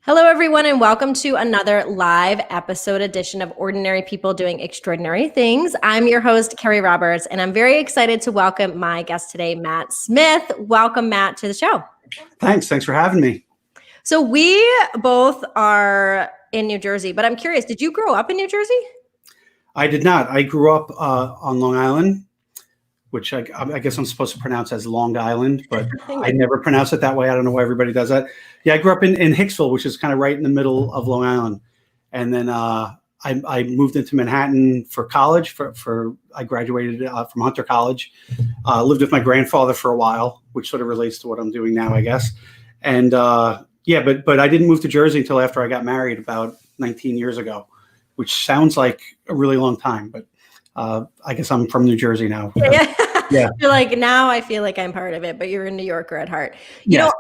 Hello, everyone, and welcome to another live episode edition of Ordinary People Doing Extraordinary Things. I'm your host, Carrie Roberts, and I'm very excited to welcome my guest today, Matt Smith. Welcome, Matt, to the show. Thanks for having me. So we both are in New Jersey, but I'm curious, did you grow up in New Jersey? I did not. I grew up on Long Island, which I guess I'm supposed to pronounce as Long Island, but I never pronounce it that way. I don't know why everybody does that. Yeah, I grew up in Hicksville, which is kind of right in the middle of Long Island. And then I moved into Manhattan for college. I graduated from Hunter College. Lived with my grandfather for a while, which sort of relates to what I'm doing now, I guess. And yeah, but I didn't move to Jersey until after I got married about 19 years ago, which sounds like a really long time, but I guess I'm from New Jersey now. Yeah. You're like, now I feel like I'm part of it, but you're a New Yorker at heart. You know,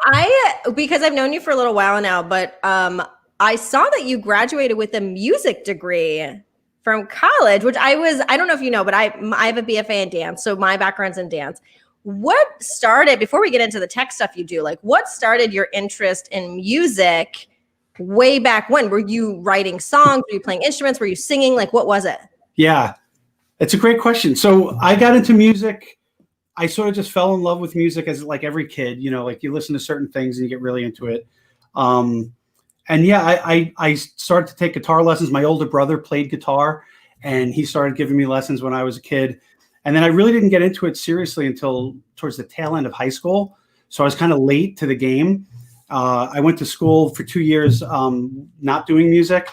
because I've known you for a little while now, but I saw that you graduated with a music degree from college, which I don't know if you know, but I have a BFA in dance. So my background's in dance. What started, before we get into the tech stuff you do, like what started your interest in music way back when? Were you writing songs? Were you playing instruments? Were you singing? Like, what was it? Yeah, it's a great question. So I got into music. I sort of just fell in love with music as like every kid, you know, like you listen to certain things and you get really into it. And yeah, I started to take guitar lessons. My older brother played guitar and he started giving me lessons when I was a kid. And then I really didn't get into it seriously until towards the tail end of high school. So I was kind of late to the game. I went to school for 2 years, not doing music,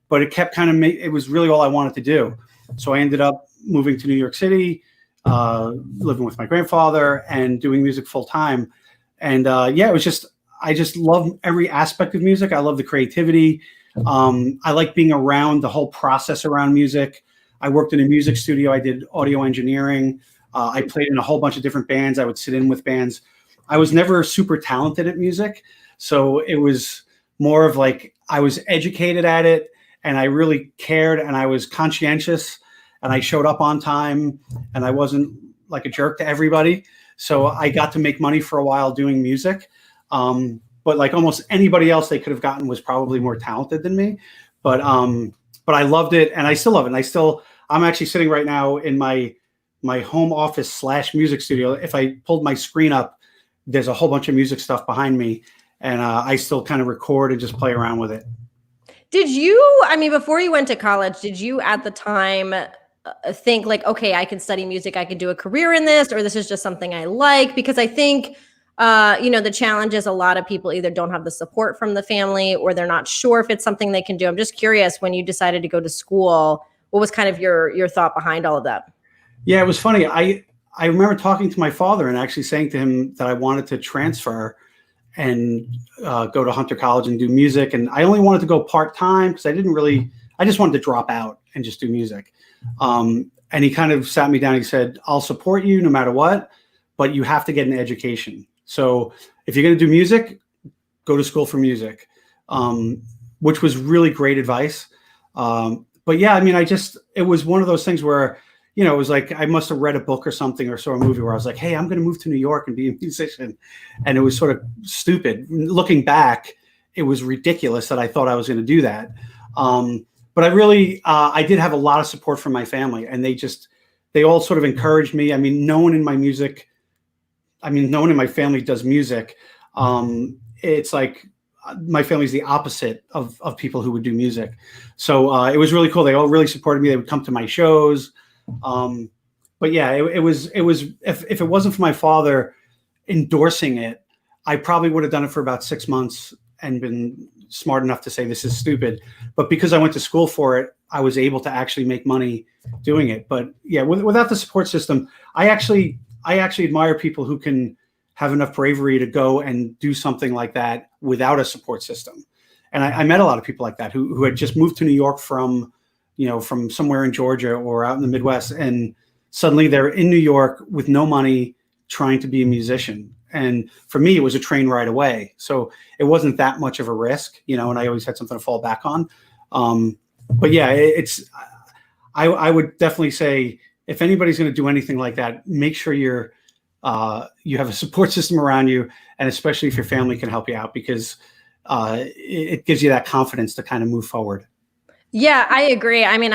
but it kept kind of, it was really all I wanted to do. So I ended up moving to New York City, living with my grandfather and doing music full time. And yeah, it was just, I just love every aspect of music. I love the creativity. I like being around the whole process around music. I worked in a music studio. I did audio engineering. I played in a whole bunch of different bands. I would sit in with bands. I was never super talented at music. So it was more of like, I was educated at it and I really cared and I was conscientious and I showed up on time and I wasn't like a jerk to everybody. So I got to make money for a while doing music. But like almost anybody else they could have gotten was probably more talented than me. But I loved it and I still love it. And I'm actually sitting right now in my home office / music studio. If I pulled my screen up, there's a whole bunch of music stuff behind me and I still kind of record and just play around with it. Did you, I mean, before you went to college, did you at the time think like, okay, I can study music, I can do a career in this, or this is just something I like? Because I think, you know, the challenge is a lot of people either don't have the support from the family or they're not sure if it's something they can do. I'm just curious, when you decided to go to school, what was kind of your thought behind all of that? Yeah, it was funny. I remember talking to my father and actually saying to him that I wanted to transfer and go to Hunter College and do music. And I only wanted to go part-time because I just wanted to drop out and just do music. And he kind of sat me down. He said, I'll support you no matter what, but you have to get an education. So if you're going to do music, go to school for music, which was really great advice. But yeah, I mean, it was one of those things where, you know, it was like, I must've read a book or something or saw a movie where I was like, hey, I'm going to move to New York and be a musician. And it was sort of stupid. Looking back, it was ridiculous that I thought I was going to do that. But I did have a lot of support from my family and they all sort of encouraged me. I mean, no one in my family does music. It's like my family's the opposite of people who would do music. So it was really cool. They all really supported me. They would come to my shows. But yeah, it was if it wasn't for my father endorsing it, I probably would have done it for about 6 months and been smart enough to say this is stupid. But because I went to school for it, I was able to actually make money doing it. But yeah, without the support system, I actually admire people who can have enough bravery to go and do something like that without a support system. And I met a lot of people like that who had just moved to New York from somewhere in Georgia or out in the Midwest. And suddenly they're in New York with no money trying to be a musician. And for me, it was a train ride away. So it wasn't that much of a risk, you know, and I always had something to fall back on. But yeah, I would definitely say if anybody's going to do anything like that, make sure you have a support system around you. And especially if your family can help you out, because it gives you that confidence to kind of move forward. Yeah, I agree. I mean,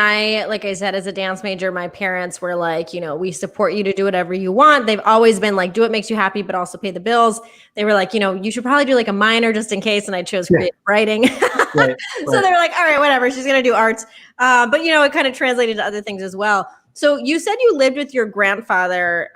like I said, as a dance major, my parents were like, we support you to do whatever you want. They've always been like, do what makes you happy, but also pay the bills. They were like, you should probably do like a minor just in case. And I chose creative writing. Right, So they were like, all right, whatever. She's going to do arts. But, it kind of translated to other things as well. So you said you lived with your grandfather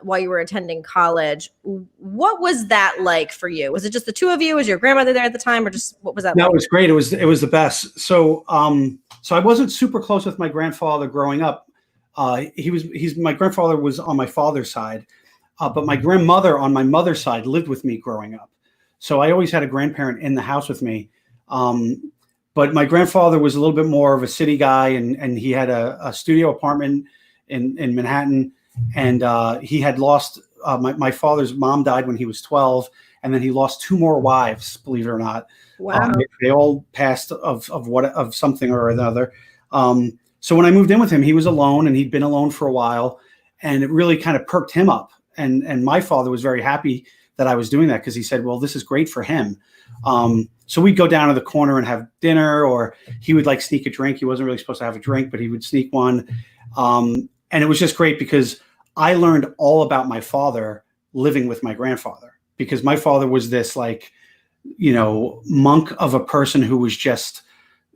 while you were attending college. What was that like for you? Was it just the two of you? Was your grandmother there at the time, or just what was that like? No, it was great. It was the best. So I wasn't super close with my grandfather growing up. My grandfather was on my father's side, but my grandmother on my mother's side lived with me growing up. So I always had a grandparent in the house with me. But my grandfather was a little bit more of a city guy, and he had a studio apartment in Manhattan. And he had lost, my father's mom died when he was 12. And then he lost 2 more wives, believe it or not. Wow. They all passed of something or another. So when I moved in with him, he was alone, and he'd been alone for a while. And it really kind of perked him up. And my father was very happy that I was doing that, because he said, well, this is great for him. So we'd go down to the corner and have dinner, or he would like sneak a drink. He wasn't really supposed to have a drink, but he would sneak one. And it was just great because I learned all about my father living with my grandfather, because my father was this like, monk of a person who was just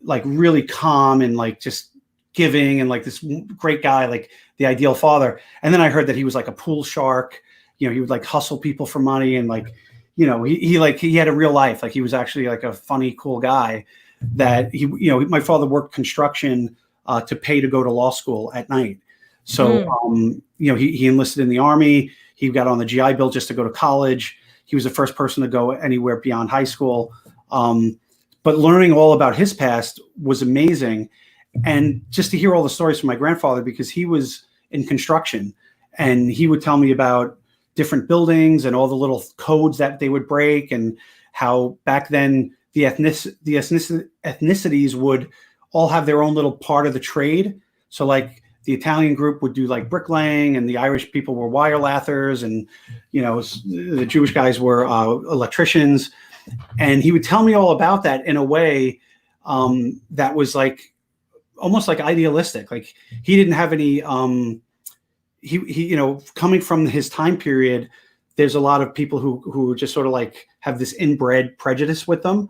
like really calm and like just giving and like this great guy, like the ideal father. And then I heard that he was like a pool shark. He would like hustle people for money, and like, he had a real life. Like he was actually like a funny, cool guy that my father worked construction to pay to go to law school at night. So, he enlisted in the Army. He got on the GI Bill just to go to college. He was the first person to go anywhere beyond high school. But learning all about his past was amazing. And just to hear all the stories from my grandfather, because he was in construction, and he would tell me about different buildings and all the little codes that they would break, and how back then the ethnicities would all have their own little part of the trade. So like the Italian group would do like bricklaying, and the Irish people were wire lathers, and the Jewish guys were electricians. And he would tell me all about that in a way that was like almost like idealistic. Like he didn't have any he coming from his time period, there's a lot of people who just sort of like have this inbred prejudice with them.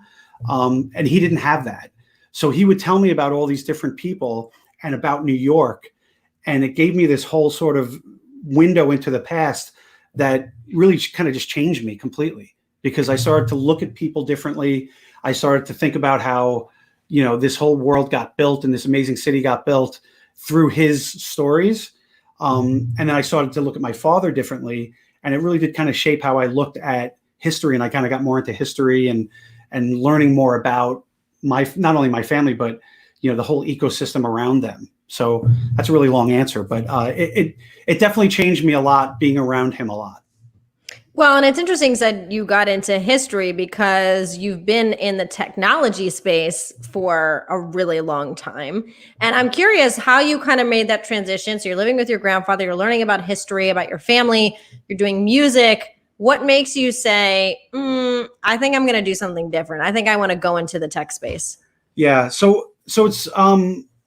And he didn't have that. So he would tell me about all these different people and about New York. And it gave me this whole sort of window into the past that really kind of just changed me completely, because I started to look at people differently. I started to think about how, this whole world got built and this amazing city got built through his stories. And then I started to look at my father differently, and it really did kind of shape how I looked at history. And I kind of got more into history and learning more about not only my family, but, the whole ecosystem around them. So that's a really long answer, but it definitely changed me a lot being around him a lot. Well, and it's interesting that you got into history, because you've been in the technology space for a really long time. And I'm curious how you kind of made that transition. So you're living with your grandfather, you're learning about history, about your family, you're doing music. What makes you say, I think I'm going to do something different? I think I want to go into the tech space. Yeah. So it's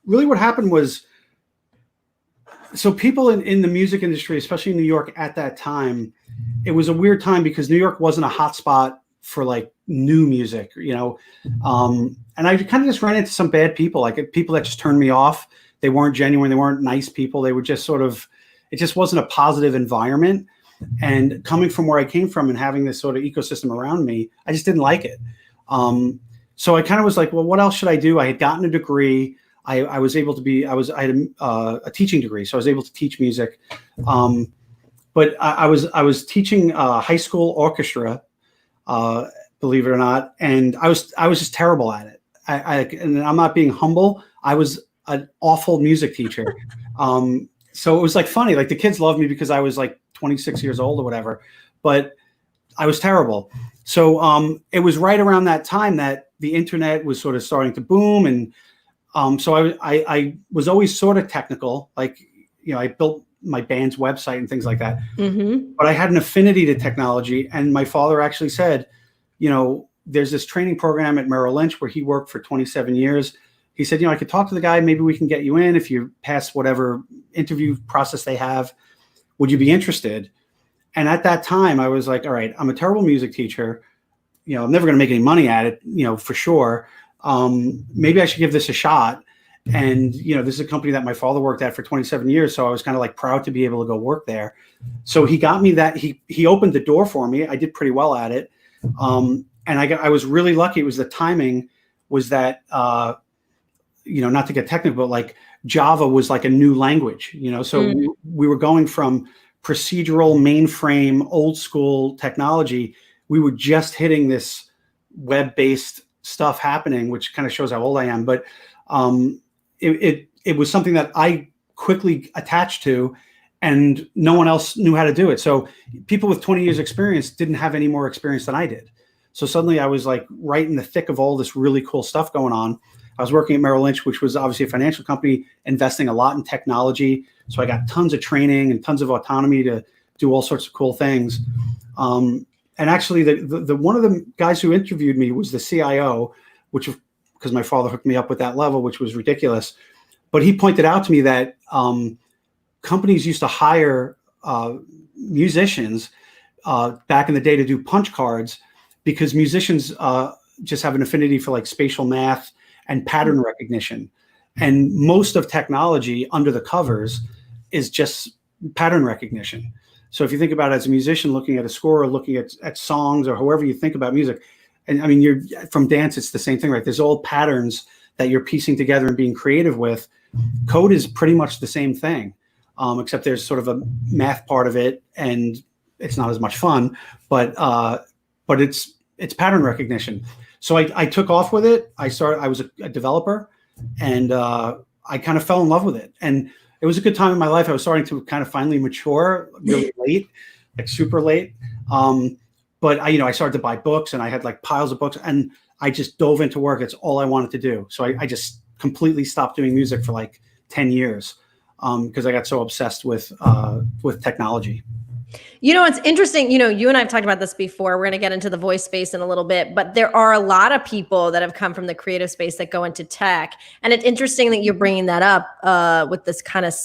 really what happened was, so people in the music industry, especially in New York at that time, it was a weird time because New York wasn't a hot spot for like new music, and I kind of just ran into some bad people, like people that just turned me off. They weren't genuine. They weren't nice people. They were just it just wasn't a positive environment. And coming from where I came from and having this sort of ecosystem around me, I just didn't like it. So I kind of was like, well, what else should I do? I had gotten a degree. I was able to be, I had a teaching degree, so I was able to teach music. But I was teaching high school orchestra, believe it or not, and I was just terrible at it. And I'm not being humble. I was an awful music teacher. So it was like funny, like the kids loved me because I was like 26 years old or whatever, but I was terrible. So it was right around that time that the internet was sort of starting to boom, and so I was always sort of technical, like, I built my band's website and things like that. Mm-hmm. But I had an affinity to technology. And my father actually said, there's this training program at Merrill Lynch where he worked for 27 years. He said, I could talk to the guy. Maybe we can get you in if you pass whatever interview process they have. Would you be interested? And at that time, I was like, all right, I'm a terrible music teacher. I'm never going to make any money at it, for sure. Maybe I should give this a shot. And, this is a company that my father worked at for 27 years. So I was kind of like proud to be able to go work there. So he got me that he opened the door for me. I did pretty well at it. And I was really lucky. It was the timing was that, not to get technical, but like Java was like a new language, so we were going from procedural mainframe, old school technology. We were just hitting this web-based stuff happening, which kind of shows how old I am. But it was something that I quickly attached to, and no one else knew how to do it. So people with 20 years experience didn't have any more experience than I did. So suddenly I was like right in the thick of all this really cool stuff going on. I was working at Merrill Lynch, which was obviously a financial company, investing a lot in technology. So I got tons of training and tons of autonomy to do all sorts of cool things. And actually, the one of the guys who interviewed me was the CIO, which, because my father hooked me up with that level, which was ridiculous. But he pointed out to me that companies used to hire musicians back in the day to do punch cards, because musicians just have an affinity for like spatial math and pattern recognition. And most of technology under the covers is just pattern recognition. So if you think about it as a musician looking at a score or looking at songs or however you think about music, and I mean, you're from dance, it's the same thing, right? There's all patterns that you're piecing together and being creative with. Code is pretty much the same thing, except there's sort of a math part of it and it's not as much fun, but it's pattern recognition. So I took off with it. I was a developer, and I kind of fell in love with it. And it was a good time in my life. I was starting to kind of finally mature really late, like super late. But I started to buy books, and I had like piles of books, and I just dove into work. It's all I wanted to do. So I just completely stopped doing music for like 10 years because I got so obsessed with technology. It's interesting. You and I have talked about this before. We're going to get into the voice space in a little bit, but there are a lot of people that have come from the creative space that go into tech. And it's interesting that you're bringing that up with this kind of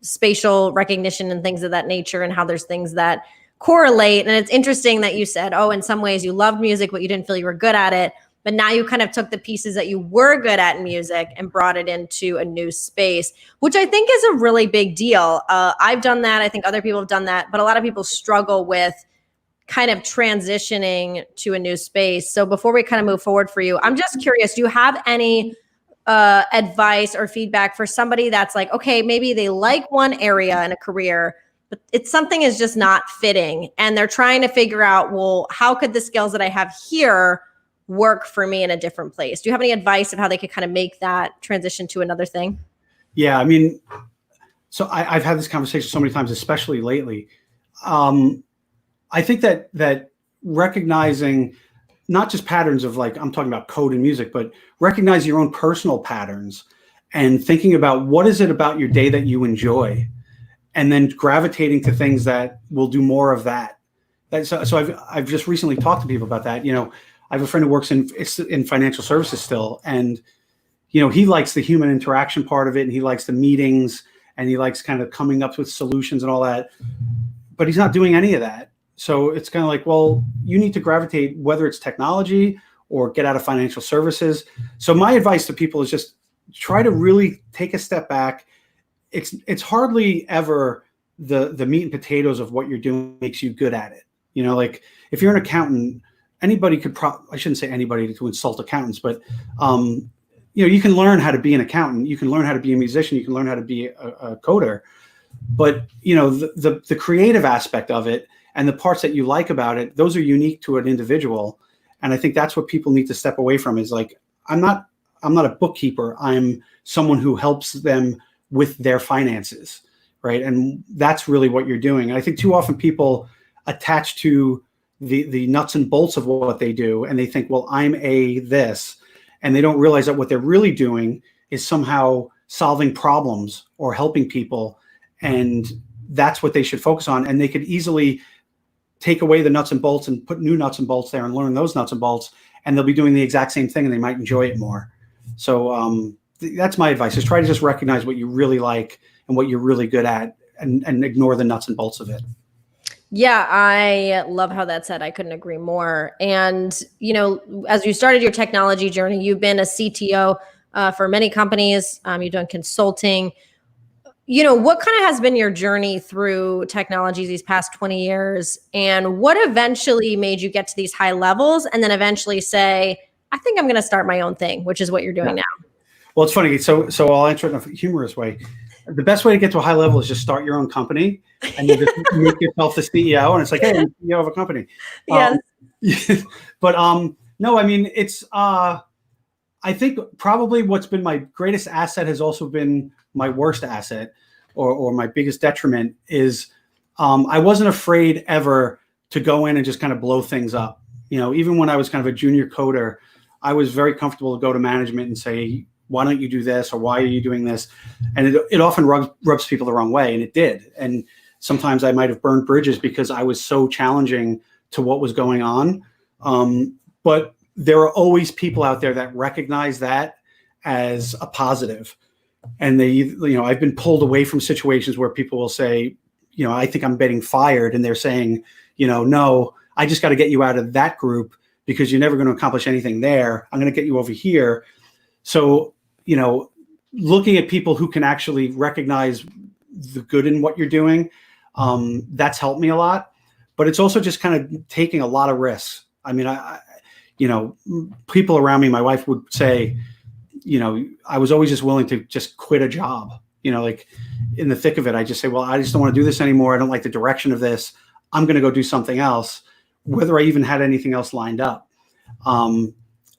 spatial recognition and things of that nature, and how there's things that correlate. And it's interesting that you said, in some ways you loved music, but you didn't feel you were good at it. But now you kind of took the pieces that you were good at in music and brought it into a new space, which I think is a really big deal. I've done that. I think other people have done that. But a lot of people struggle with kind of transitioning to a new space. So before we kind of move forward for you, I'm just curious, do you have any advice or feedback for somebody that's like, okay, maybe they like one area in a career, but something is just not fitting. And they're trying to figure out, well, how could the skills that I have here work for me in a different place? Do you have any advice of how they could kind of make that transition to another thing? Yeah, I mean, so I've had this conversation so many times, especially lately. I think that recognizing not just patterns of like, I'm talking about code and music, but recognize your own personal patterns and thinking about what is it about your day that you enjoy, and then gravitating to things that will do more of that. So I've just recently talked to people about that. I have a friend who works in financial services still, and he likes the human interaction part of it, and he likes the meetings, and he likes kind of coming up with solutions and all that, but he's not doing any of that. So it's kind of like, well, you need to gravitate, whether it's technology or get out of financial services. So my advice to people is just try to really take a step back. It's hardly ever the meat and potatoes of what you're doing makes you good at it. Like if you're an accountant, anybody could I shouldn't say anybody to insult accountants, but you can learn how to be an accountant, you can learn how to be a musician, you can learn how to be a coder, but the creative aspect of it and the parts that you like about it, those are unique to an individual. And I think that's what people need to step away from, is like, I'm not a bookkeeper, I'm someone who helps them with their finances, right? And that's really what you're doing. And I think too often people attach to the nuts and bolts of what they do, and they think, well, I'm this, and they don't realize that what they're really doing is somehow solving problems or helping people, and that's what they should focus on. And they could easily take away the nuts and bolts and put new nuts and bolts there and learn those nuts and bolts and they'll be doing the exact same thing and they might enjoy it more. So that's my advice, is try to just recognize what you really like and what you're really good at, and ignore the nuts and bolts of it. Yeah, I love how that's said. I couldn't agree more. And, as you started your technology journey, you've been a CTO for many companies. You've done consulting. What kind of has been your journey through technology these past 20 years? And what eventually made you get to these high levels and then eventually say, I think I'm going to start my own thing, which is what you're doing now? Well, it's funny. So I'll answer it in a humorous way. The best way to get to a high level is just start your own company and then just make yourself the CEO. And it's like, hey, I'm the CEO of a company. Yes. But no, I mean, it's, I think probably what's been my greatest asset has also been my worst asset, or my biggest detriment, is I wasn't afraid ever to go in and just kind of blow things up. Even when I was kind of a junior coder, I was very comfortable to go to management and say, why don't you do this? Or why are you doing this? And it often rubs people the wrong way. And it did. And sometimes I might have burned bridges because I was so challenging to what was going on. But there are always people out there that recognize that as a positive. And I've been pulled away from situations where people will say, I think I'm getting fired. And they're saying, no, I just got to get you out of that group because you're never going to accomplish anything there. I'm going to get you over here. So, looking at people who can actually recognize the good in what you're doing, that's helped me a lot. But it's also just kind of taking a lot of risks. I mean, people around me, my wife would say, I was always just willing to just quit a job, like in the thick of it. I just say, well, I just don't want to do this anymore. I don't like the direction of this. I'm going to go do something else, whether I even had anything else lined up.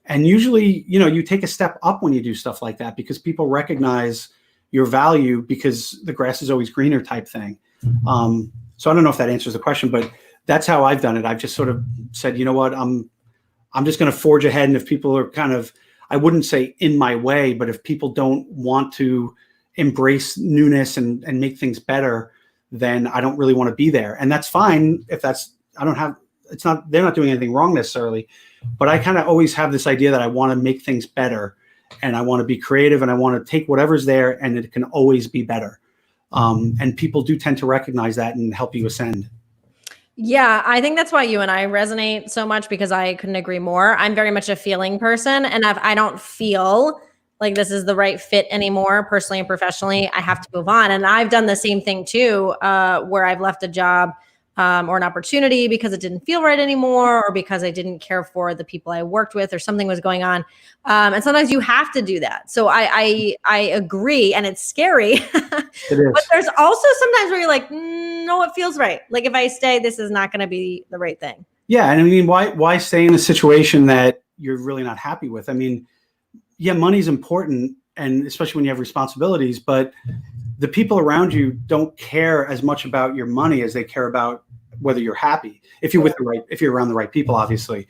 And usually, you take a step up when you do stuff like that because people recognize your value, because the grass is always greener type thing. So I don't know if that answers the question, but that's how I've done it. I've just sort of said, you know what, I'm just going to forge ahead. And if people are kind of, I wouldn't say in my way, but if people don't want to embrace newness and make things better, then I don't really want to be there. And that's fine. If they're not doing anything wrong necessarily, but I kind of always have this idea that I want to make things better, and I want to be creative, and I want to take whatever's there and it can always be better. And people do tend to recognize that and help you ascend. Yeah, I think that's why you and I resonate so much, because I couldn't agree more. I'm very much a feeling person. And if I don't feel like this is the right fit anymore, personally and professionally, I have to move on. And I've done the same thing too, where I've left a job or an opportunity because it didn't feel right anymore, or because I didn't care for the people I worked with, or something was going on. And sometimes you have to do that. So I agree, and it's scary. It is. But there's also sometimes where you're like, no, it feels right. Like if I stay, this is not going to be the right thing. Yeah. And I mean, why stay in a situation that you're really not happy with? I mean, yeah, money's important, and especially when you have responsibilities, but the people around you don't care as much about your money as they care about whether you're happy. If you're if you're around the right people, obviously.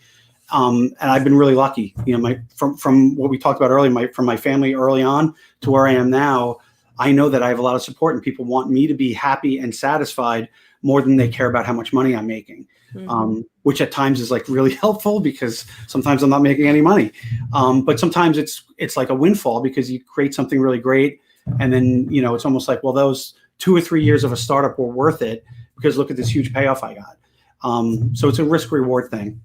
And I've been really lucky, from what we talked about earlier, from my family early on to where I am now. I know that I have a lot of support, and people want me to be happy and satisfied more than they care about how much money I'm making, which at times is like really helpful, because sometimes I'm not making any money. But sometimes it's like a windfall, because you create something really great. And then, it's almost like, well, those 2 or 3 years of a startup were worth it, because look at this huge payoff I got. So it's a risk reward thing.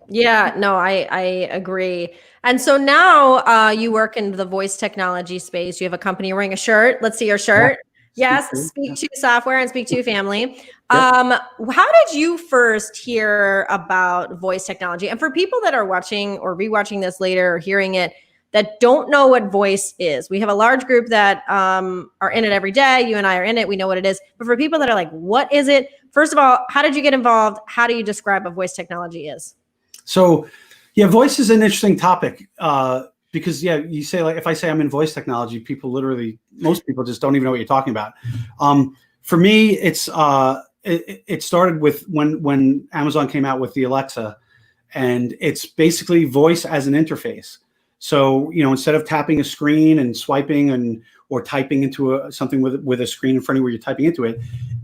Yeah, no, I agree. And so now you work in the voice technology space. You have a company. You're wearing a shirt. Let's see your shirt. Yeah. Yes, Speak to Software and Speak to Family. Yep. How did you first hear about voice technology? And for people that are watching or rewatching this later or hearing it, that don't know what voice is, we have a large group that are in it every day. You and I are in it. We know what it is. But for people that are like, what is it? First of all, how did you get involved? How do you describe what voice technology is? So, yeah, voice is an interesting topic because, yeah, you say, like, if I say I'm in voice technology, most people just don't even know what you're talking about. For me, it started with when Amazon came out with the Alexa, and it's basically voice as an interface. So, instead of tapping a screen and swiping or typing into something with a screen in front of you where you're typing into it,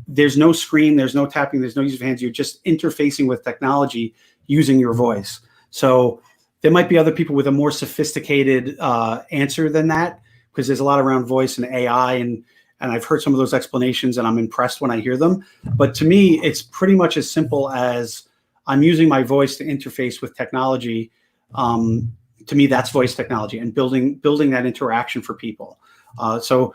there's no screen, there's no tapping, there's no use of hands. You're just interfacing with technology using your voice. So There might be other people with a more sophisticated answer than that, because there's a lot around voice and AI, and I've heard some of those explanations, and I'm impressed when I hear them. But to me, it's pretty much as simple as I'm using my voice to interface with technology. To me, that's voice technology, and building that interaction for people. So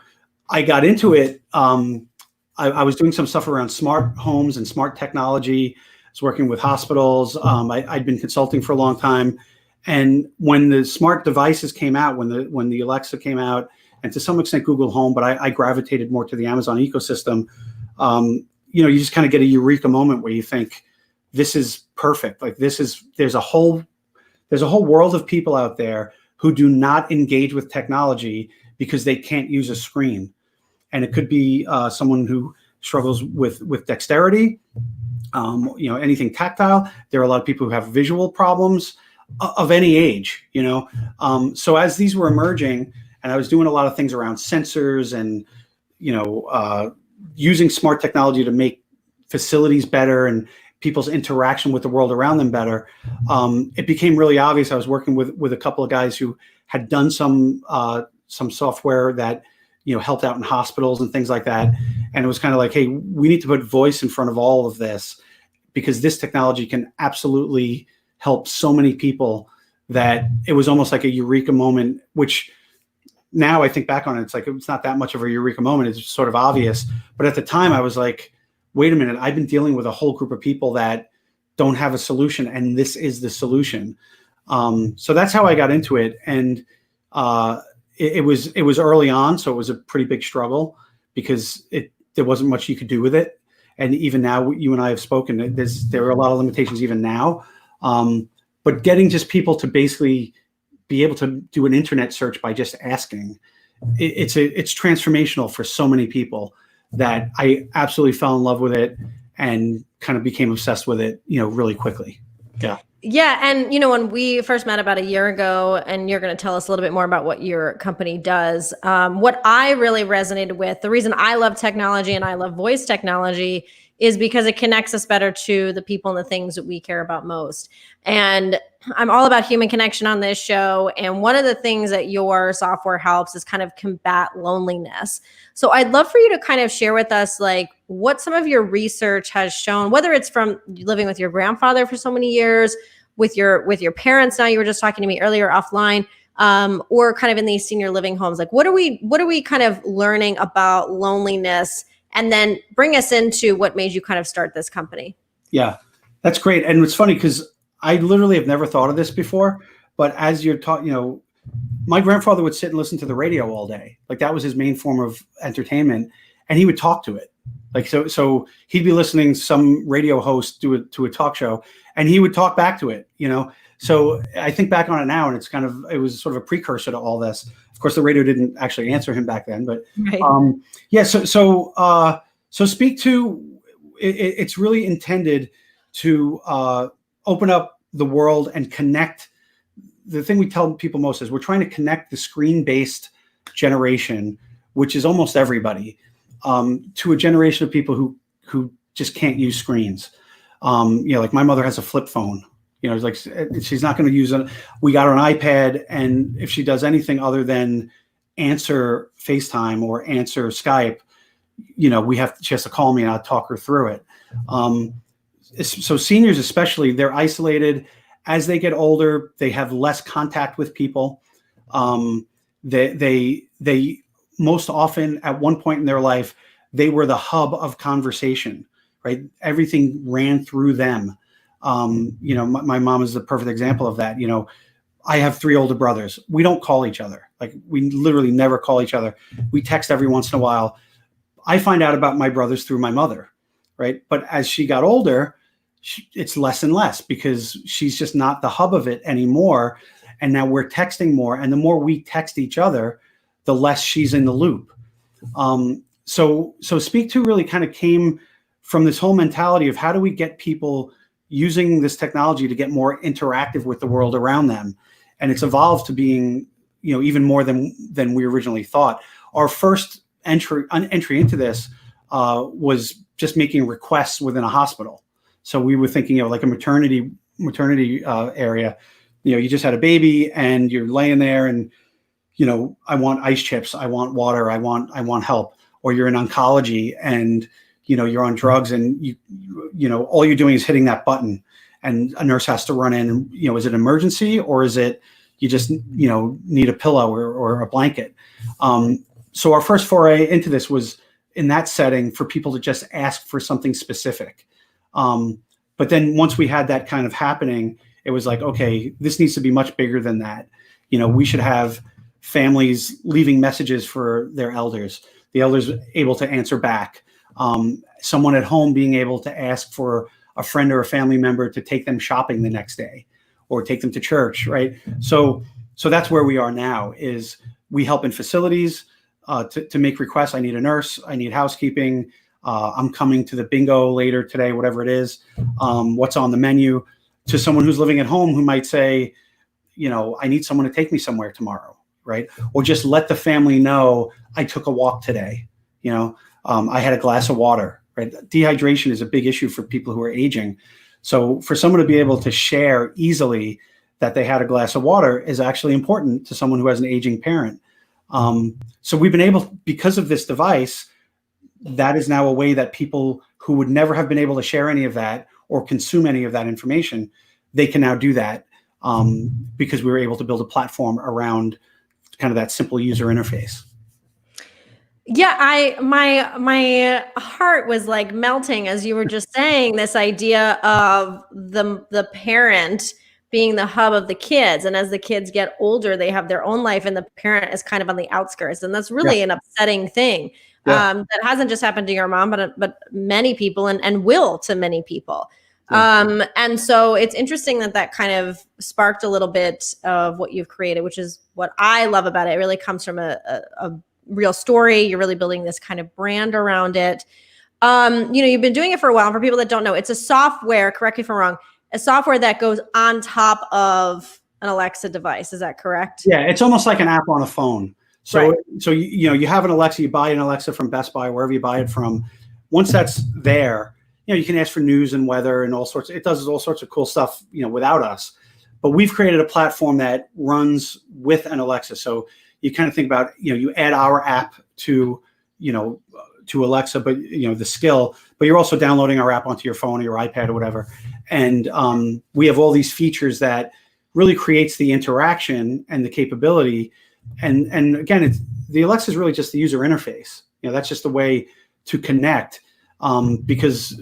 I got into it. I was doing some stuff around smart homes and smart technology. I was working with hospitals. I'd been consulting for a long time. And when the smart devices came out, when the Alexa came out, and to some extent Google Home, but I gravitated more to the Amazon ecosystem, you just kind of get a eureka moment where you think, this is perfect. Like there's a whole world of people out there who do not engage with technology because they can't use a screen. And it could be someone who struggles with dexterity, anything tactile. There are a lot of people who have visual problems of any age, So as these were emerging, and I was doing a lot of things around sensors and, using smart technology to make facilities better and people's interaction with the world around them better, it became really obvious. I was working with a couple of guys who had done some software that, helped out in hospitals and things like that. And it was kind of like, hey, we need to put voice in front of all of this, because this technology can absolutely help so many people, that it was almost like a eureka moment, which now I think back on it, it's not that much of a eureka moment. It's sort of obvious. But at the time I was like, wait a minute, I've been dealing with a whole group of people that don't have a solution, and this is the solution. So that's how I got into it. And it was early on, so it was a pretty big struggle, because there wasn't much you could do with it. And even now, you and I have spoken, there are a lot of limitations even now. But getting just people to basically be able to do an internet search by just asking, it's transformational for so many people, that I absolutely fell in love with it and kind of became obsessed with it, really quickly. Yeah. Yeah. And, when we first met about a year ago, and you're going to tell us a little bit more about what your company does, what I really resonated with, the reason I love technology and I love voice technology, is because it connects us better to the people and the things that we care about most. And I'm all about human connection on this show. And one of the things that your software helps is kind of combat loneliness. So I'd love for you to kind of share with us, like, what some of your research has shown, whether it's from living with your grandfather for so many years, with your parents. Now, you were just talking to me earlier offline, or kind of in these senior living homes. Like, what are we kind of learning about loneliness? And then bring us into what made you kind of start this company. Yeah, that's great. And it's funny, because I literally have never thought of this before, but as you're talking, my grandfather would sit and listen to the radio all day. Like, that was his main form of entertainment, and he would talk to it. Like, so he'd be listening to some radio host to a talk show, and he would talk back to it, So I think back on it now, and it was sort of a precursor to all this. Of course, the radio didn't actually answer him back then, but right. Yeah. So speak to, it's really intended to open up the world and connect. The thing we tell people most is we're trying to connect the screen-based generation, which is almost everybody, to a generation of people who just can't use screens. Like my mother has a flip phone. It's like, she's not going to use it. We got her an iPad, and if she does anything other than answer FaceTime or answer Skype, she has to call me, and I'll talk her through it. So seniors, especially, they're isolated. As they get older, they have less contact with people. They most often, at one point in their life, they were the hub of conversation, right? Everything ran through them. My mom is the perfect example of that. I have 3 older brothers. We don't call each other. Like, we literally never call each other. We text every once in a while. I find out about my brothers through my mother, right? But as she got older, it's less and less, because she's just not the hub of it anymore. And now we're texting more. And the more we text each other, the less she's in the loop. So Speak To really kind of came from this whole mentality of, how do we get people using this technology to get more interactive with the world around them? And it's evolved to being, even more than we originally thought. Our first entry into this was just making requests within a hospital. So we were thinking of like a maternity area. you just had a baby and you're laying there and, I want ice chips, I want water, I want help. Or you're in oncology and, you're on drugs and all you're doing is hitting that button and a nurse has to run in and, is it an emergency or is it, you just, need a pillow or a blanket. So our first foray into this was in that setting for people to just ask for something specific. But then once we had that kind of happening, it was like, okay, this needs to be much bigger than that. We should have families leaving messages for their elders, the elders able to answer back, someone at home being able to ask for a friend or a family member to take them shopping the next day or take them to church, right? So that's where we are now, is we help in facilities to make requests. I need a nurse, I need housekeeping, I'm coming to the bingo later today, whatever it is, what's on the menu, to someone who's living at home who might say, I need someone to take me somewhere tomorrow, right? Or just let the family know I took a walk today, I had a glass of water, right? Dehydration is a big issue for people who are aging. So for someone to be able to share easily that they had a glass of water is actually important to someone who has an aging parent. So we've been able, because of this device, that is now a way that people who would never have been able to share any of that or consume any of that information, they can now do that because we were able to build a platform around kind of that simple user interface. Yeah, my heart was like melting as you were just saying this idea of the parent being the hub of the kids, and as the kids get older, they have their own life, and the parent is kind of on the outskirts, and that's really an upsetting thing. That hasn't just happened to your mom, but many people, and will to many people. And so it's interesting that kind of sparked a little bit of what you've created, which is what I love about it. It really comes from a real story. You're really building this kind of brand around it. You've been doing it for a while. For people that don't know, it's a software, correct me if I'm wrong, a software that goes on top of an Alexa device. Is that correct? Yeah, it's almost like an app on a phone. So, you have an Alexa, you buy an Alexa from Best Buy, wherever you buy it from. Once that's there, you can ask for news and weather and all sorts. It does all sorts of cool stuff, without us. But we've created a platform that runs with an Alexa. So you kind of think about, you add our app to Alexa, but the skill, but you're also downloading our app onto your phone or your iPad or whatever. And we have all these features that really creates the interaction and the capability. And again, the Alexa is really just the user interface. That's just the way to connect. Because,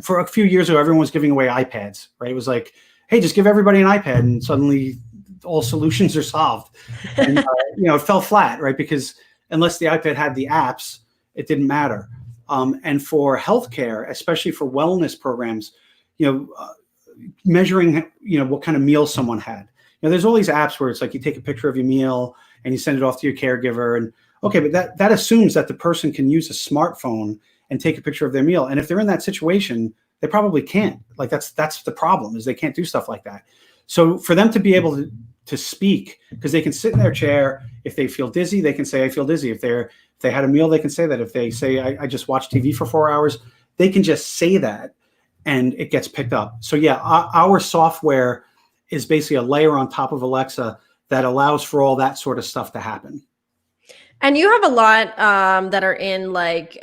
for a few years ago, everyone was giving away iPads, right? It was like, hey, just give everybody an iPad and suddenly all solutions are solved. And, it fell flat, right? Because unless the iPad had the apps, it didn't matter. And for healthcare, especially for wellness programs, measuring, what kind of meal someone had. There's all these apps where it's like you take a picture of your meal and you send it off to your caregiver. And okay, but that assumes that the person can use a smartphone and take a picture of their meal. And if they're in that situation, they probably can't. Like that's the problem, is they can't do stuff like that. So for them to be able to speak, because they can sit in their chair, if they feel dizzy, they can say, I feel dizzy. If they had a meal, they can say that. If they say, I just watched TV for 4 hours, they can just say that and it gets picked up. So yeah, our software is basically a layer on top of Alexa that allows for all that sort of stuff to happen. And you have a lot that are in like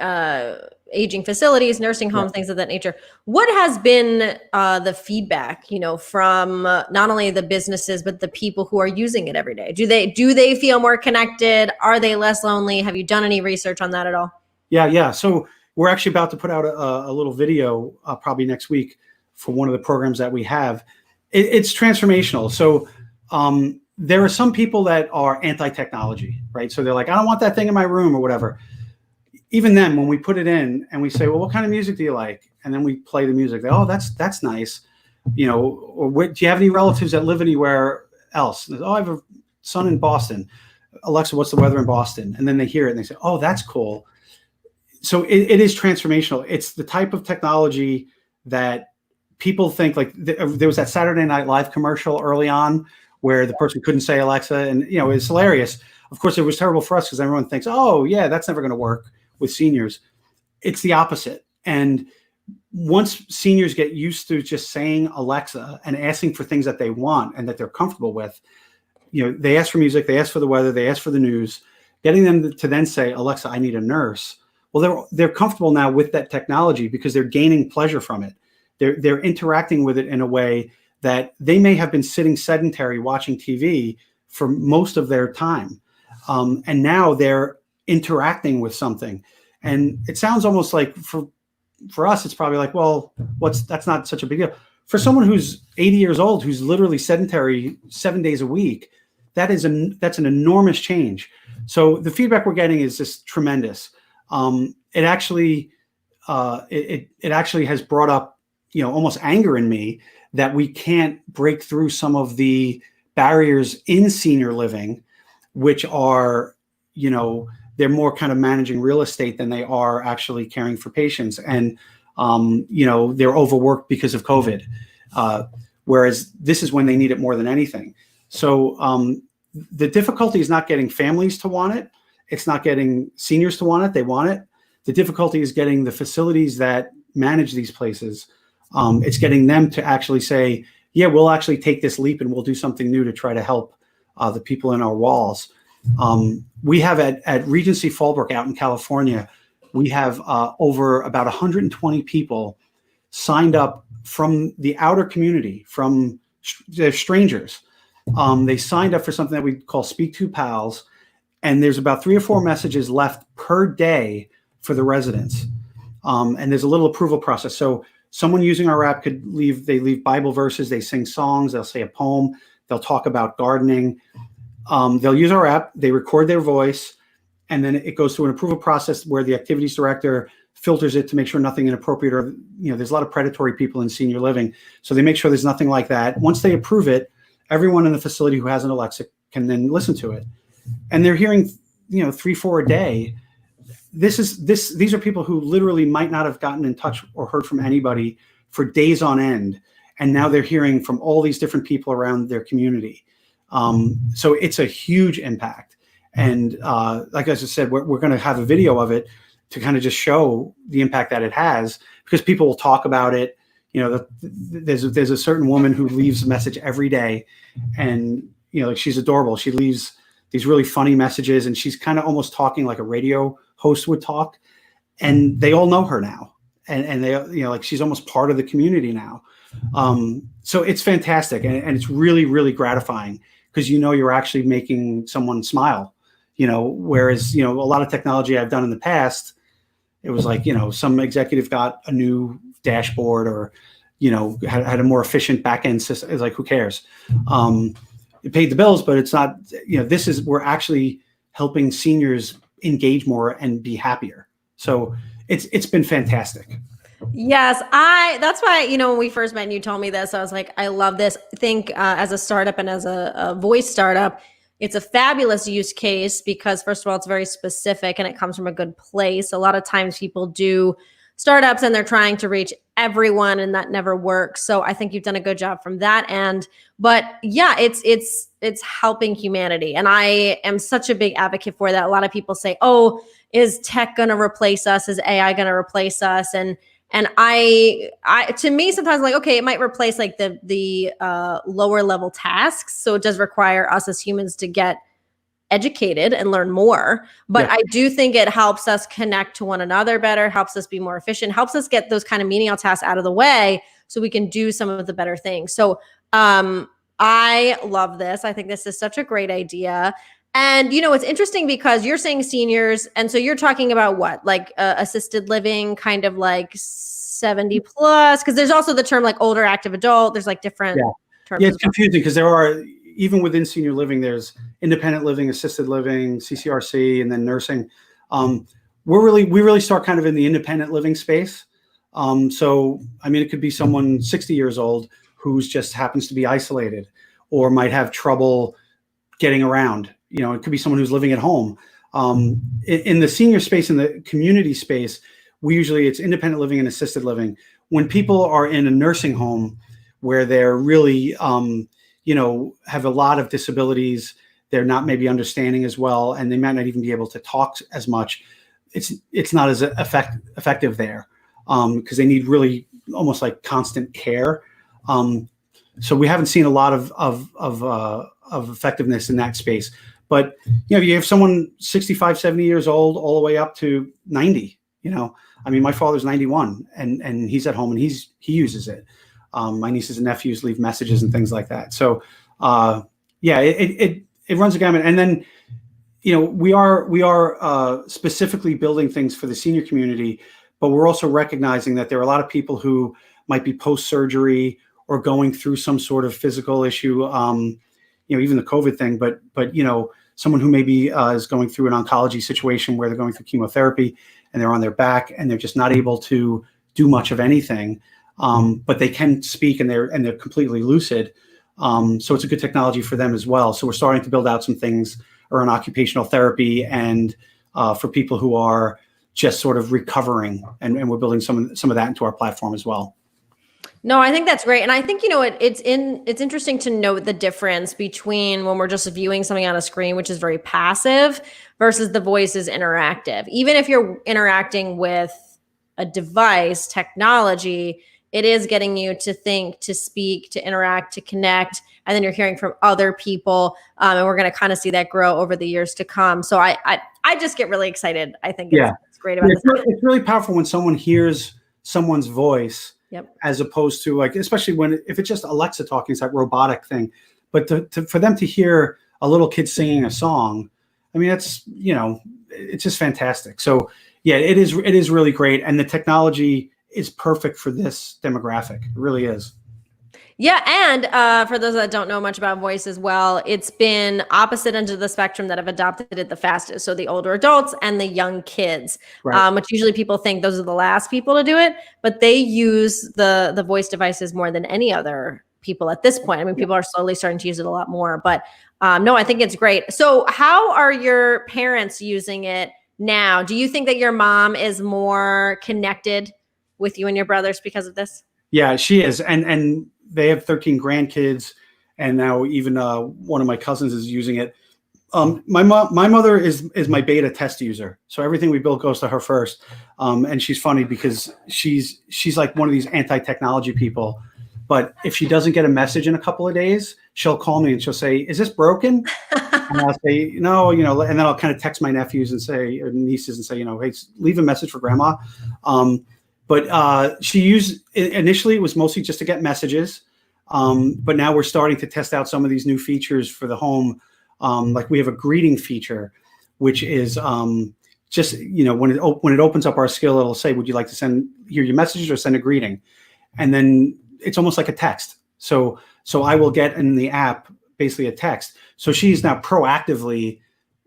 aging facilities, nursing homes, things of that nature. What has been the feedback, from not only the businesses, but the people who are using it every day? Do they feel more connected? Are they less lonely? Have you done any research on that at all? Yeah. So we're actually about to put out a little video probably next week for one of the programs that we have. It's transformational. So there are some people that are anti-technology, right? So they're like, I don't want that thing in my room or whatever. Even then, when we put it in and we say, well, what kind of music do you like? And then we play the music. They, oh, that's nice. Or do you have any relatives that live anywhere else? Oh, I have a son in Boston. Alexa, what's the weather in Boston? And then they hear it and they say, oh, that's cool. So it is transformational. It's the type of technology that people think, like there was that Saturday Night Live commercial early on where the person couldn't say Alexa, and it's hilarious. Of course, it was terrible for us because everyone thinks, oh yeah, that's never going to work with seniors. It's the opposite. And once seniors get used to just saying Alexa and asking for things that they want and that they're comfortable with, they ask for music, they ask for the weather, they ask for the news, getting them to then say, Alexa, I need a nurse. Well, they're comfortable now with that technology because they're gaining pleasure from it. They're interacting with it in a way that they may have been sitting sedentary watching TV for most of their time. And now they're interacting with something. And it sounds almost like for us, it's probably like, well, that's not such a big deal. For someone who's 80 years old, who's literally sedentary 7 days a week, that's an enormous change. So the feedback we're getting is just tremendous. It actually has brought up, almost anger in me that we can't break through some of the barriers in senior living, which are, they're more kind of managing real estate than they are actually caring for patients. And, they're overworked because of COVID. Whereas this is when they need it more than anything. So the difficulty is not getting families to want it. It's not getting seniors to want it. They want it. The difficulty is getting the facilities that manage these places. It's getting them to actually say, yeah, we'll actually take this leap and we'll do something new to try to help the people in our walls. We have at Regency Fallbrook out in California, we have over about 120 people signed up from the outer community, they're strangers. They signed up for something that we call Speak to Pals. And there's about 3 or 4 messages left per day for the residents. And there's a little approval process. So someone using our app could leave Bible verses, they sing songs, they'll say a poem, they'll talk about gardening. They'll use our app, they record their voice, and then it goes through an approval process where the activities director filters it to make sure nothing inappropriate or, there's a lot of predatory people in senior living. So they make sure there's nothing like that. Once they approve it, everyone in the facility who has an Alexa can then listen to it. And they're hearing, 3, 4 a day. These are people who literally might not have gotten in touch or heard from anybody for days on end. And now they're hearing from all these different people around their community. So it's a huge impact. And like I just said, we're going to have a video of it to kind of just show the impact that it has, because people will talk about it. There's a certain woman who leaves a message every day, and she's adorable. She leaves these really funny messages, and she's kind of almost talking like a radio host would talk, and they all know her now, and they she's almost part of the community now. So it's fantastic, and it's really, really gratifying, because you're actually making someone smile. Whereas a lot of technology I've done in the past, it was like some executive got a new dashboard or had a more efficient back end system. It's like, who cares? It paid the bills, but it's not. We're actually helping seniors engage more and be happier. So it's been fantastic. Yes, that's why, when we first met and you told me this, I was like, I love this. I think as a startup and as a voice startup, it's a fabulous use case because, first of all, it's very specific and it comes from a good place. A lot of times people do startups and they're trying to reach everyone, and that never works. So I think you've done a good job from that end. But yeah, it's helping humanity. And I am such a big advocate for that. A lot of people say, oh, is tech going to replace us? Is AI going to replace us? And I to me, sometimes like, okay, it might replace like the lower level tasks. So it does require us as humans to get educated and learn more. But I do think it helps us connect to one another better, helps us be more efficient, helps us get those kind of menial tasks out of the way so we can do some of the better things. So I love this. I think this is such a great idea. And, it's interesting because you're saying seniors. And so you're talking about what, like assisted living, kind of like 70 plus, because there's also the term like older active adult. There's like different terms. Yeah, it's confusing because there are, even within senior living, there's independent living, assisted living, CCRC, and then nursing. We really start kind of in the independent living space. So, it could be someone 60 years old who's just happens to be isolated or might have trouble getting around. It could be someone who's living at home. In the senior space, in the community space, it's independent living and assisted living. When people are in a nursing home where they're really, have a lot of disabilities, they're not maybe understanding as well, and they might not even be able to talk as much. It's not as effective there. because they need really almost like constant care. So we haven't seen a lot of effectiveness in that space. But you have someone 65, 70 years old, all the way up to 90. I mean, my father's 91, and he's at home and he uses it. My nieces and nephews leave messages and things like that. So it runs a gamut. And then we are specifically building things for the senior community, but we're also recognizing that there are a lot of people who might be post-surgery or going through some sort of physical issue, even the COVID thing, but someone who maybe is going through an oncology situation where they're going through chemotherapy and they're on their back and they're just not able to do much of anything, but they can speak and they're completely lucid. So it's a good technology for them as well. So we're starting to build out some things around occupational therapy and for people who are just sort of recovering, and we're building some of that into our platform as well. No, I think that's great. And I think, it's interesting to note the difference between when we're just viewing something on a screen, which is very passive, versus the voice is interactive. Even if you're interacting with a device, technology, it is getting you to think, to speak, to interact, to connect, and then you're hearing from other people. And we're going to kind of see that grow over the years to come. So I just get really excited. I think it's great about this. It's really powerful when someone hears someone's voice. Yep. As opposed to especially if it's just Alexa talking, it's that robotic thing. But for them to hear a little kid singing a song, I mean, it's just fantastic. So yeah, it is really great. And the technology is perfect for this demographic. It really is. Yeah. And for those that don't know much about voice as well, it's been opposite ends of the spectrum that have adopted it the fastest. So the older adults and the young kids, right. Which usually people think those are the last people to do it, but they use the voice devices more than any other people at this point. I mean, people are slowly starting to use it a lot more, but no, I think it's great. So how are your parents using it now? Do you think that your mom is more connected with you and your brothers because of this? Yeah, she is. And they have 13 grandkids, and now even one of my cousins is using it. My mother is my beta test user, so everything we build goes to her first. And she's funny because she's like one of these anti-technology people. But if she doesn't get a message in a couple of days, she'll call me and she'll say, "Is this broken?" And I'll say, "No," and then I'll kind of text my nephews and say, or nieces and say, "Hey, leave a message for grandma." But she used initially it was mostly just to get messages, but now we're starting to test out some of these new features for the home. Like we have a greeting feature, which is just when it opens up our skill, it'll say, "Would you like to hear your messages or send a greeting?" And then it's almost like a text. So I will get in the app basically a text. So she's now proactively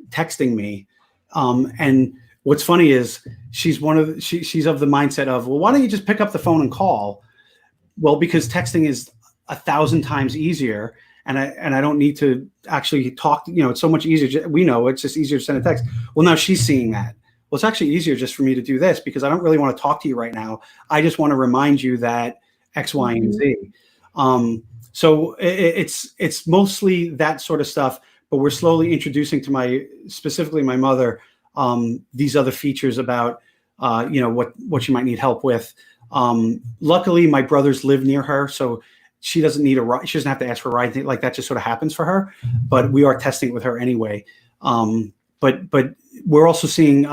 texting me, and what's funny is she's of the mindset of, well, why don't you just pick up the phone and call? Well, because texting is 1,000 times easier, and I don't need to actually talk. It's so much easier. We know it's just easier to send a text. Well, now she's seeing that. Well, it's actually easier just for me to do this because I don't really want to talk to you right now. I just want to remind you that X, Y, and Z. So it's mostly that sort of stuff, but we're slowly introducing to specifically my mother, these other features about, what she might need help with. Luckily, my brothers live near her, so she doesn't need a ride. She doesn't have to ask for a ride. Like that just sort of happens for her. But we are testing it with her anyway. But we're also seeing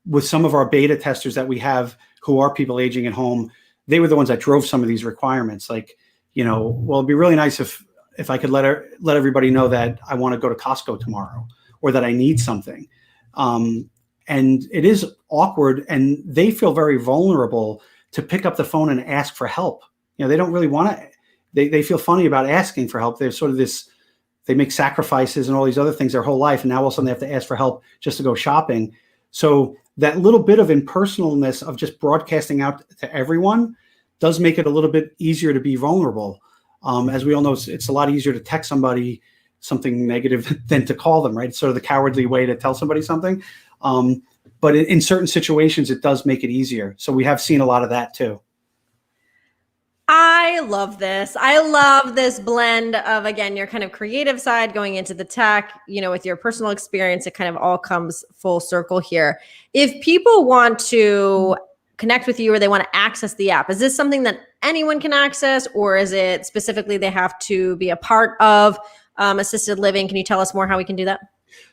with some of our beta testers that we have who are people aging at home, they were the ones that drove some of these requirements. Like, well, it'd be really nice if I could let everybody know that I want to go to Costco tomorrow or that I need something. And it is awkward, and they feel very vulnerable to pick up the phone and ask for help. They don't really want to. They feel funny about asking for help. They're sort of they make sacrifices and all these other things their whole life, and now all of a sudden they have to ask for help just to go shopping. So that little bit of impersonalness of just broadcasting out to everyone does make it a little bit easier to be vulnerable. As we all know, it's a lot easier to text somebody something negative than to call them, right? It's sort of the cowardly way to tell somebody something. But in certain situations, it does make it easier. So we have seen a lot of that too. I love this. I love this blend of, again, your kind of creative side going into the tech, with your personal experience. It kind of all comes full circle here. If people want to connect with you or they want to access the app, is this something that anyone can access, or is it specifically they have to be a part of assisted living? Can you tell us more how we can do that?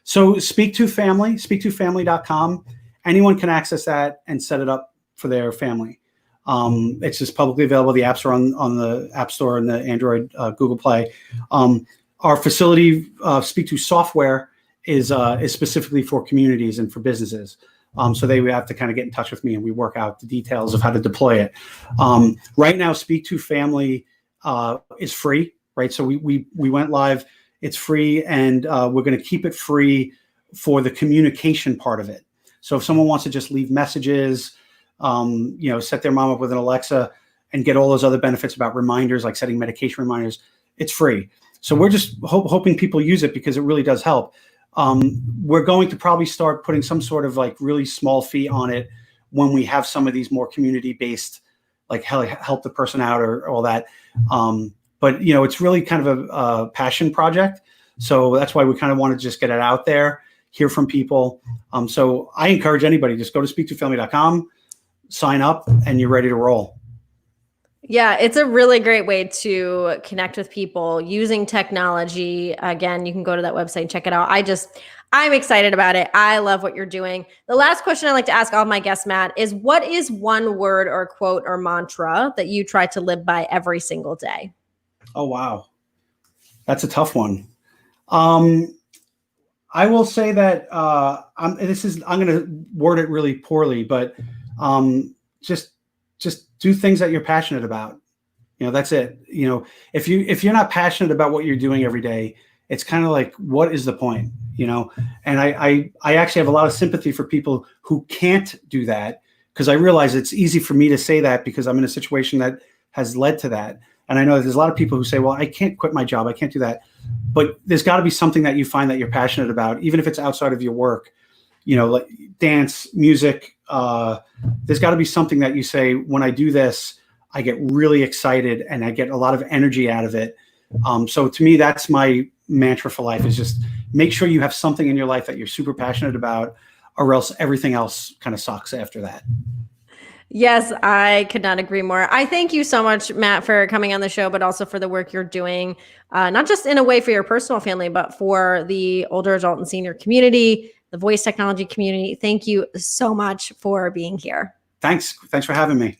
So Speak to Family, speaktofamily.com. Anyone can access that and set it up for their family. It's just publicly available. The apps are on the App Store and the Android, Google Play. Our facility, Speak to software, is specifically for communities and for businesses. So they would have to kind of get in touch with me, and we work out the details of how to deploy it. Right now, Speak to Family is free, right? So we went live. It's free, and we're going to keep it free for the communication part of it. So if someone wants to just leave messages, set their mom up with an Alexa and get all those other benefits about reminders, like setting medication reminders, it's free. So we're just hoping people use it because it really does help. We're going to probably start putting some sort of like really small fee on it when we have some of these more community-based, like help the person out or all that. But it's really kind of a passion project. So that's why we kind of want to just get it out there, hear from people. So I encourage anybody, just go to speaktofamily.com, sign up, and you're ready to roll. Yeah, it's a really great way to connect with people using technology. Again, you can go to that website and check it out. I'm excited about it. I love what you're doing. The last question I like to ask all of my guests, Matt, is what is one word or quote or mantra that you try to live by every single day? Oh, wow. That's a tough one. I will say that I'm going to word it really poorly, but just do things that you're passionate about. That's it. If you're not passionate about what you're doing every day, it's kind of like, what is the point? And I actually have a lot of sympathy for people who can't do that, because I realize it's easy for me to say that because I'm in a situation that has led to that. And I know there's a lot of people who say, well, I can't quit my job. I can't do that. But there's got to be something that you find that you're passionate about, even if it's outside of your work, like dance, music. There's got to be something that you say, when I do this, I get really excited and I get a lot of energy out of it. So to me, that's my mantra for life, is just make sure you have something in your life that you're super passionate about, or else everything else kind of sucks after that. Yes, I could not agree more. I thank you so much, Matt, for coming on the show, but also for the work you're doing, not just in a way for your personal family, but for the older adult and senior community, the voice technology community. Thank you so much for being here. Thanks for having me.